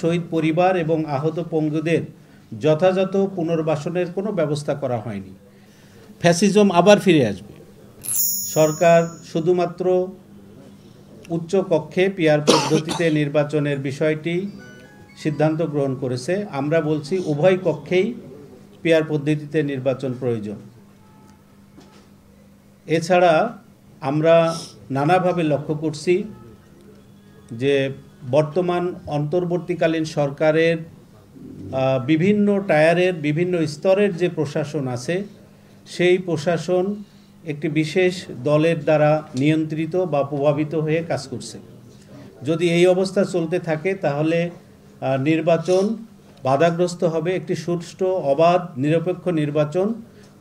শহীদ পরিবার এবং আহত পঙ্গুদের যথাযথ পুনর্বাসনের কোনো ব্যবস্থা করা হয়নি। ফ্যাসিজম আবার ফিরে আসবে। সরকার শুধুমাত্র উচ্চ কক্ষে পিআর পদ্ধতিতে নির্বাচনের বিষয়টি সিদ্ধান্ত গ্রহণ করেছে। আমরা বলছি উভয় কক্ষেই পিআর পদ্ধতিতে নির্বাচন প্রয়োজন। এছাড়া আমরা নানাভাবে লক্ষ্য করছি যে বর্তমান অন্তর্বর্তীকালীন সরকারের বিভিন্ন টায়ারের বিভিন্ন স্তরের যে প্রশাসন আছে সেই প্রশাসন একটি বিশেষ দলের দ্বারা নিয়ন্ত্রিত বা প্রভাবিত হয়ে কাজ করছে। যদি এই অবস্থা চলতে থাকে তাহলে নির্বাচন বাধাগ্রস্ত হবে। একটি সুষ্ঠু অবাধ নিরপেক্ষ নির্বাচন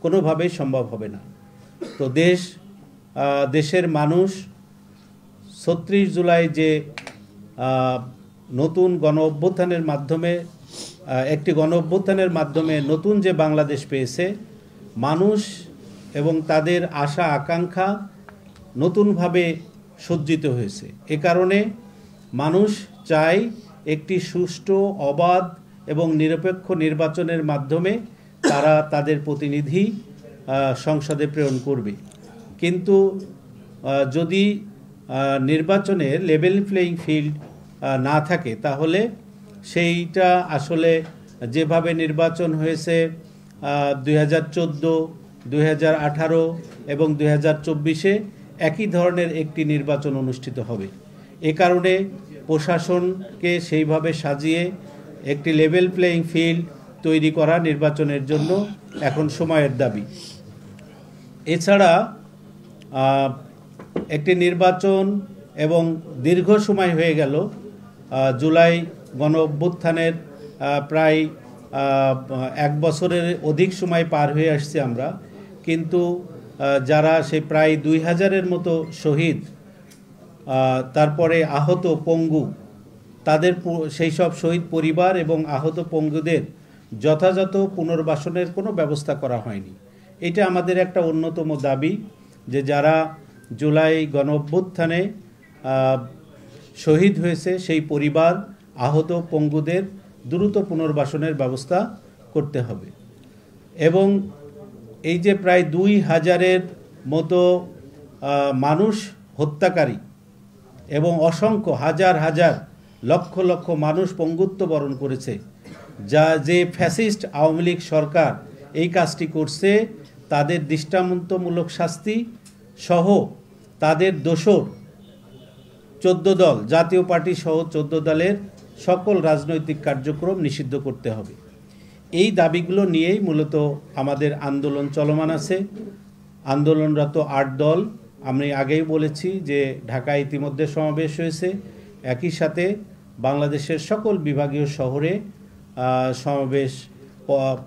কোনোভাবেই সম্ভব হবে না। তো দেশের মানুষ ৩৬ জুলাই যে নতুন গণ অভ্যুত্থানের মাধ্যমে নতুন যে বাংলাদেশ পেয়েছে, মানুষ এবং তাদের আশা আকাঙ্ক্ষা নতুনভাবে সজ্জিত হয়েছে। এ কারণে মানুষ চায় একটি সুষ্ঠু অবাধ এবং নিরপেক্ষ নির্বাচনের মাধ্যমে তারা তাদের প্রতিনিধি সংসদে প্রেরণ করবে। কিন্তু যদি নির্বাচনের লেভেল প্লেইং ফিল্ড না থাকে তাহলে সেইটা আসলে যেভাবে নির্বাচন হয়েছে 2014, 2018 এবং 2024-এ একই ধরনের একটি নির্বাচন অনুষ্ঠিত হবে। এ কারণে প্রশাসনকে সেইভাবে সাজিয়ে একটি লেভেল প্লেইং ফিল্ড তৈরি করা নির্বাচনের জন্য এখন সময়ের দাবি। এছাড়া একটি নির্বাচন এবং দীর্ঘ সময় হয়ে গেল, জুলাই গণ অভ্যুত্থানের প্রায় 1 বছরের অধিক সময় পার হয়ে আসছে আমরা, কিন্তু যারা সেই প্রায় 2000-এর মতো শহীদ, তারপরে আহত পঙ্গু, তাদের সেই সব শহীদ পরিবার এবং আহত পঙ্গুদের যথাযথ পুনর্বাসনের কোনো ব্যবস্থা করা হয়নি। এটা আমাদের একটা অন্যতম দাবি যে যারা জুলাই গণ অভ্যুত্থানে শহীদ হয়েছে সেই পরিবার আহত পঙ্গুদের দ্রুত পুনর্বাসনের ব্যবস্থা করতে হবে। এবং এই যে প্রায় 2000-এর মতো মানুষ হত্যাকারী এবং অসংখ্য হাজার হাজার লক্ষ লক্ষ মানুষ পঙ্গুত্ব বরণ করেছে, যে ফ্যাসিস্ট আওয়ামী লীগ সরকার এই কাজটি করছে, তাদের দৃষ্টান্তমূলক শাস্তি সহ তাদের দোষর 14 দল, জাতীয় পার্টি সহ 14 দলের সকল রাজনৈতিক কার্যক্রম নিষিদ্ধ করতে হবে। এই দাবিগুলো নিয়েই মূলত আমাদের আন্দোলন চলমান আছে। আন্দোলনরত 8 দল, আমি আগেই বলেছি যে ঢাকায় ইতিমধ্যে সমাবেশ হয়েছে। একই সাথে বাংলাদেশের সকল বিভাগীয় শহরে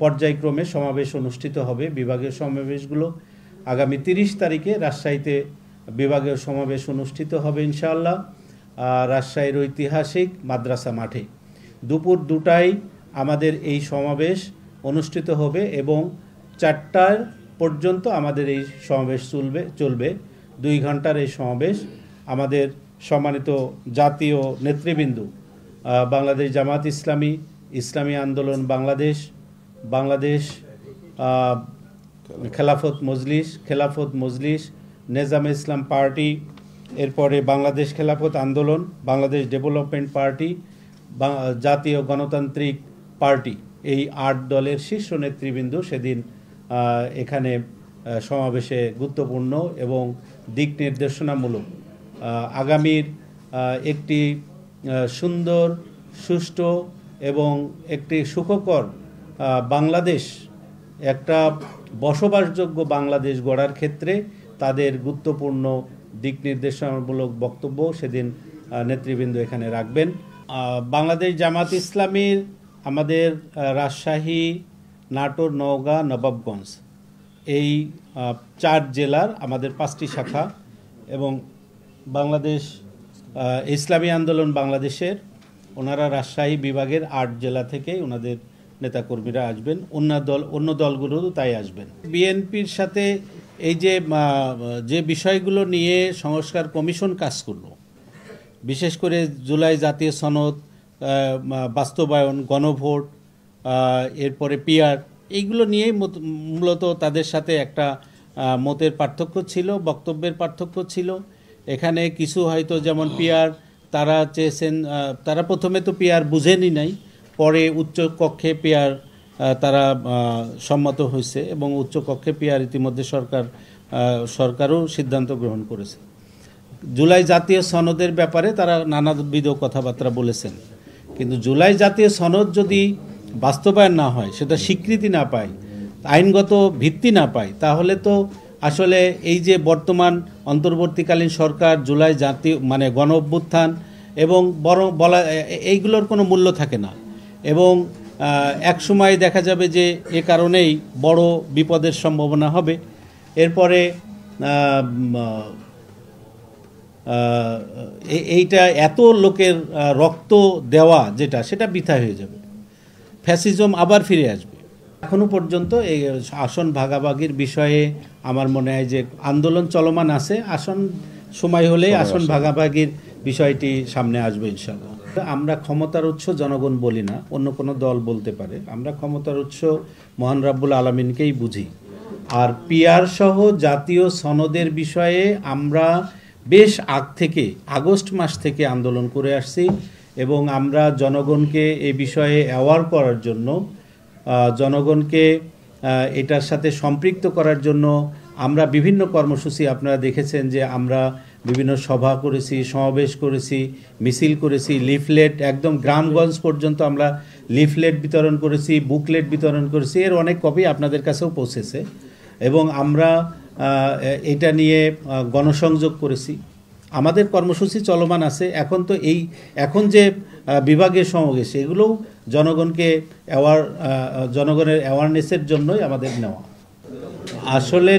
পর্যায়ক্রমে সমাবেশ অনুষ্ঠিত হবে। বিভাগীয় সমাবেশগুলো আগামী 30 তারিখে রাজশাহীতে বিভাগীয় সমাবেশ অনুষ্ঠিত হবে ইনশাআল্লাহ, রাজশাহীর ঐতিহাসিক মাদ্রাসা মাঠে। দুপুর 2টায় আমাদের এই সমাবেশ অনুষ্ঠিত হবে এবং 4টা পর্যন্ত আমাদের এই সমাবেশ চলবে। 2 ঘন্টার এই সমাবেশ আমাদের সম্মানিত জাতীয় নেতৃবৃন্দ, বাংলাদেশ জামাত ইসলামী, ইসলামী আন্দোলন বাংলাদেশ খেলাফত মজলিস, নেজামে ইসলাম পার্টি, এরপরে বাংলাদেশ খেলাফত আন্দোলন, বাংলাদেশ ডেভেলপমেন্ট পার্টি, জাতীয় গণতান্ত্রিক পার্টি, এই 8 দলের শীর্ষ নেতৃবৃন্দ সেদিন এখানে সমাবেশে গুরুত্বপূর্ণ এবং দিক নির্দেশনামূলক আগামীর একটি সুন্দর, সুষ্ঠু এবং একটি সুখকর বাংলাদেশ, একটা বসবাসযোগ্য বাংলাদেশ গড়ার ক্ষেত্রে তাদের গুরুত্বপূর্ণ দিক নির্দেশনামূলক বক্তব্য সেদিন নেতৃবৃন্দ এখানে রাখবেন। বাংলাদেশ জামাত ইসলামীর আমাদের রাজশাহী, নাটোর, নওগাঁ, নবাবগঞ্জ এই 4 জেলার আমাদের 5টি শাখা এবং বাংলাদেশ ইসলামী আন্দোলন বাংলাদেশের ওনারা রাজশাহী বিভাগের 8 জেলা থেকে ওনাদের নেতাকর্মীরা আসবেন, অন্য দলগুলোও তাই আসবেন। বিএনপির সাথে এই যে বিষয়গুলো নিয়ে সংস্কার কমিশন কাজ করলো, বিশেষ করে জুলাই জাতীয় সনদ, বাস্তবায়ন, গণভোট, এরপরে পিআর, এইগুলো নিয়েই মূলত তাদের সাথে একটা মতের পার্থক্য ছিল, বক্তব্যের পার্থক্য ছিল। এখানে কিছু হয়তো যেমন পিআর তারা চেয়েছেন, তারা প্রথমে তো পিআর বুঝেনি নাই, পরে উচ্চ কক্ষে পিআর তারা সম্মত হয়েছে এবং উচ্চ কক্ষে পিআর ইতিমধ্যে সরকারও সিদ্ধান্ত গ্রহণ করেছে। জুলাই জাতীয় সনদের ব্যাপারে তারা নানাবিধ কথাবার্তা বলেছেন, কিন্তু জুলাই জাতীয় সনদ যদি বাস্তবায়ন না হয়, সেটা স্বীকৃতি না পায়, আইনগত ভিত্তি না পায়, তাহলে তো আসলে এই যে বর্তমান অন্তর্বর্তীকালীন সরকার, জুলাই জাতীয় মানে গণ অভ্যুত্থান এবং বলা এইগুলোর কোনো মূল্য থাকে না এবং এক সময় দেখা যাবে যে এ কারণেই বড় বিপদের সম্ভাবনা হবে। এরপরে এইটা এত লোকের রক্ত দেওয়া সেটা বৃথা হয়ে যাবে, ফ্যাসিজম আবার ফিরে আসবে। এখনো পর্যন্ত এই আসন ভাগাভাগির বিষয়ে আমার মনে হয় যে আন্দোলন চলমান আছে, আসন সময় হলেই আসন ভাগাভাগির বিষয়টি সামনে আসবে ইনশাআল্লাহ। আমরা ক্ষমতার উৎস জনগণ বলি না, অন্য কোনো দল বলতে পারে। আমরা ক্ষমতার উৎস মহান রাব্বুল আলামিনকেই বুঝি। আর পিআর সহ জাতীয় সনদের বিষয়ে আমরা বেশ আগ থেকে, আগস্ট মাস থেকে আন্দোলন করে আসছি এবং আমরা জনগণকে এই বিষয়ে অ্যাওয়ার করার জন্য, জনগণকে এটার সাথে সম্পৃক্ত করার জন্য আমরা বিভিন্ন কর্মসূচি, আপনারা দেখেছেন যে আমরা বিভিন্ন সভা করেছি, সমাবেশ করেছি, মিছিল করেছি, লিফলেট, একদম গ্রামগঞ্জ পর্যন্ত আমরা লিফলেট বিতরণ করেছি, বুকলেট বিতরণ করেছি। এর অনেক কপি আপনাদের কাছেও পৌঁছেছে এবং আমরা এটা নিয়ে গণসংযোগ করেছি। আমাদের কর্মসূচি চলমান আছে। এখন যে বিভাগীয় সমাবেশ, এগুলোও জনগণকে জনগণের অ্যাওয়ারনেসের জন্যই আমাদের নেওয়া। আসলে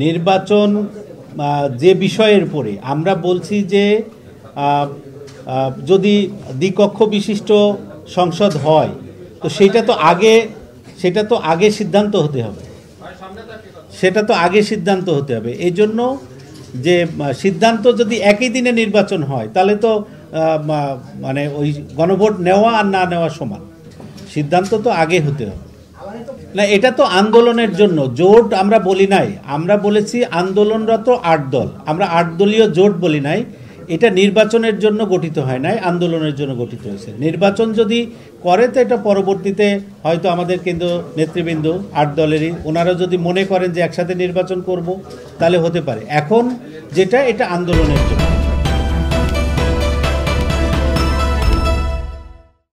নির্বাচন যে বিষয়ের উপরে আমরা বলছি যে যদি দ্বিকক্ষ বিশিষ্ট সংসদ হয়, তো সেটা তো আগে সিদ্ধান্ত হতে হবে, এই জন্য যে সিদ্ধান্ত যদি একই দিনে নির্বাচন হয়, তাহলে তো মানে ওই গণভোট নেওয়া আর না নেওয়া সমান। সিদ্ধান্ত তো আগে হতে হবে না। এটা তো আন্দোলনের জন্য জোট আমরা বলি নাই, আমরা বলেছি আন্দোলনরত 8 দল, আমরা 8 দলীয় জোট বলি নাই। এটা নির্বাচনের জন্য গঠিত হয় নাই, আন্দোলনের জন্য গঠিত হয়েছে। নির্বাচন যদি করে তো এটা পরবর্তীতে হয়তো আমাদের কেন্দ্র নেতৃবৃন্দ 8 দলেরই, ওনারা যদি মনে করেন যে একসাথে নির্বাচন করব, তাহলে হতে পারে। এখন এটা আন্দোলনের জন্য।